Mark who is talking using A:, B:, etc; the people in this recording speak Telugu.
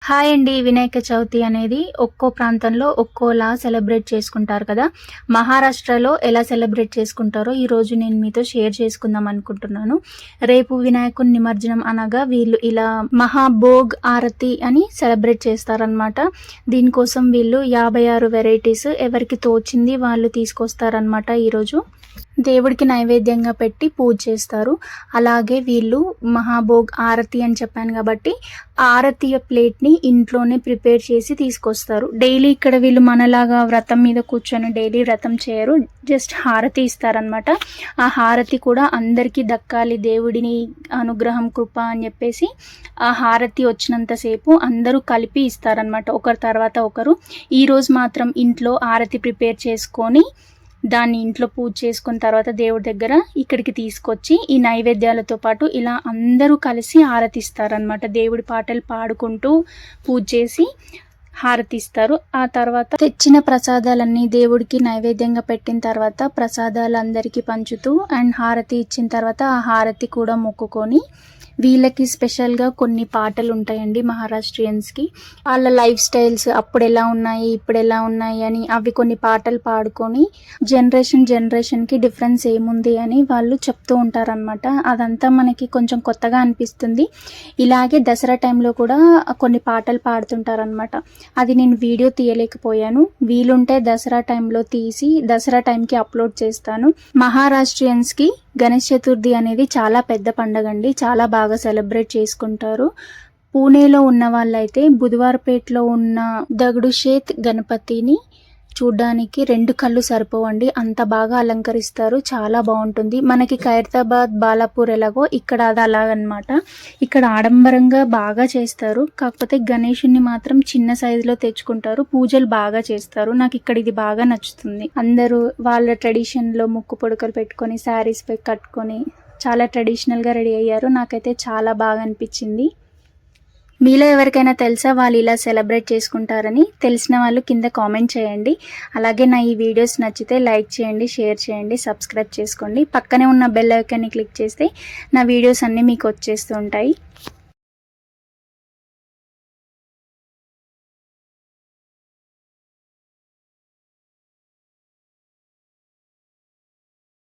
A: హాయ్ అండి. వినాయక చవితి అనేది ఒక్కో ప్రాంతంలో ఒక్కోలా సెలబ్రేట్ చేసుకుంటారు కదా! మహారాష్ట్రలో ఎలా సెలబ్రేట్ చేసుకుంటారో ఈరోజు నేను మీతో షేర్ చేసుకుందాం అనుకుంటున్నాను. రేపు వినాయకుని నిమజ్జనం అనగా వీళ్ళు ఇలా మహాభోగ్ ఆరతి అని సెలబ్రేట్ చేస్తారనమాట. దీనికోసం వీళ్ళు 56 వెరైటీస్ ఎవరికి తోచింది వాళ్ళు తీసుకొస్తారనమాట ఈరోజు. దేవుడికి నైవేద్యంగా పెట్టి పూజ చేస్తారు. అలాగే వీళ్ళు మహాభోగ్ ఆరతి అని చెప్పాను కాబట్టి ఆరతి ప్లేట్ని ఇంట్లోనే ప్రిపేర్ చేసి తీసుకొస్తారు. డైలీ ఇక్కడ వీళ్ళు మనలాగా వ్రతం మీద కూర్చొని డైలీ వ్రతం చేయరు, జస్ట్ హారతి ఇస్తారనమాట. ఆ హారతి కూడా అందరికీ దక్కాలి, దేవుడిని అనుగ్రహం కృప అని చెప్పేసి ఆ హారతి వచ్చినంతసేపు అందరూ కలిపి ఇస్తారనమాట, ఒకరి తర్వాత ఒకరు. ఈరోజు మాత్రం ఇంట్లో ఆరతి ప్రిపేర్ చేసుకొని దాన్ని ఇంట్లో పూజ చేసుకున్న తర్వాత దేవుడి దగ్గర ఇక్కడికి తీసుకొచ్చి ఈ నైవేద్యాలతో పాటు ఇలా అందరూ కలిసి హారతిస్తారనమాట. దేవుడి పాటలు పాడుకుంటూ పూజ చేసి హారతిస్తారు. ఆ తర్వాత తెచ్చిన ప్రసాదాలన్నీ దేవుడికి నైవేద్యంగా పెట్టిన తర్వాత ప్రసాదాలు అందరికీ పంచుతూ అండ్ హారతి ఇచ్చిన తర్వాత ఆ హారతి కూడా మొక్కుకొని వీళ్ళకి స్పెషల్గా కొన్ని పాటలు ఉంటాయండి మహారాష్ట్రియన్స్కి. వాళ్ళ లైఫ్ స్టైల్స్ అప్పుడు ఎలా ఉన్నాయి ఇప్పుడు ఎలా ఉన్నాయి అని అవి కొన్ని పాటలు పాడుకొని జనరేషన్కి డిఫరెన్స్ ఏముంది అని వాళ్ళు చెప్తూ ఉంటారనమాట. అదంతా మనకి కొంచెం కొత్తగా అనిపిస్తుంది. ఇలాగే దసరా టైంలో కూడా కొన్ని పాటలు పాడుతుంటారనమాట. అది నేను వీడియో తీయలేకపోయాను, వీలుంటే దసరా టైంలో తీసి దసరా టైంకి అప్లోడ్ చేస్తాను. మహారాష్ట్రియన్స్కి గణేష్ చతుర్థి అనేది చాలా పెద్ద పండగ అండి, చాలా బాగా సెలబ్రేట్ చేసుకుంటారు. పూణేలో ఉన్న వాళ్ళైతే బుధవారపేటలో ఉన్న దగడుషేత్ గణపతిని చూడ్డానికి 2 కళ్ళు సరిపోవండి, అంత బాగా అలంకరిస్తారు, చాలా బాగుంటుంది. మనకి ఖైరతాబాద్ బాలాపూర్ ఎలాగో ఇక్కడ అది అలాగనమాట. ఇక్కడ ఆడంబరంగా బాగా చేస్తారు, కాకపోతే గణేషుని మాత్రం చిన్న సైజులో తెచ్చుకుంటారు, పూజలు బాగా చేస్తారు. నాకు ఇక్కడ ఇది బాగా నచ్చుతుంది. అందరూ వాళ్ళ ట్రెడిషన్లో ముక్కు పొడకలు పెట్టుకొని శారీస్ కట్టుకొని చాలా ట్రెడిషనల్గా రెడీ అయ్యారు. నాకైతే చాలా బాగా అనిపించింది. మీలో ఎవరికైనా తెలుసా వాళ్ళు ఇలా సెలబ్రేట్ చేసుకుంటారని? తెలిసిన వాళ్ళు కింద కామెంట్ చేయండి. అలాగే నా ఈ వీడియోస్ నచ్చితే లైక్ చేయండి, షేర్ చేయండి, సబ్స్క్రైబ్ చేసుకోండి. పక్కనే ఉన్న బెల్ ఐకాన్ని క్లిక్ చేస్తే నా వీడియోస్ అన్నీ మీకు వచ్చేస్తూ ఉంటాయి.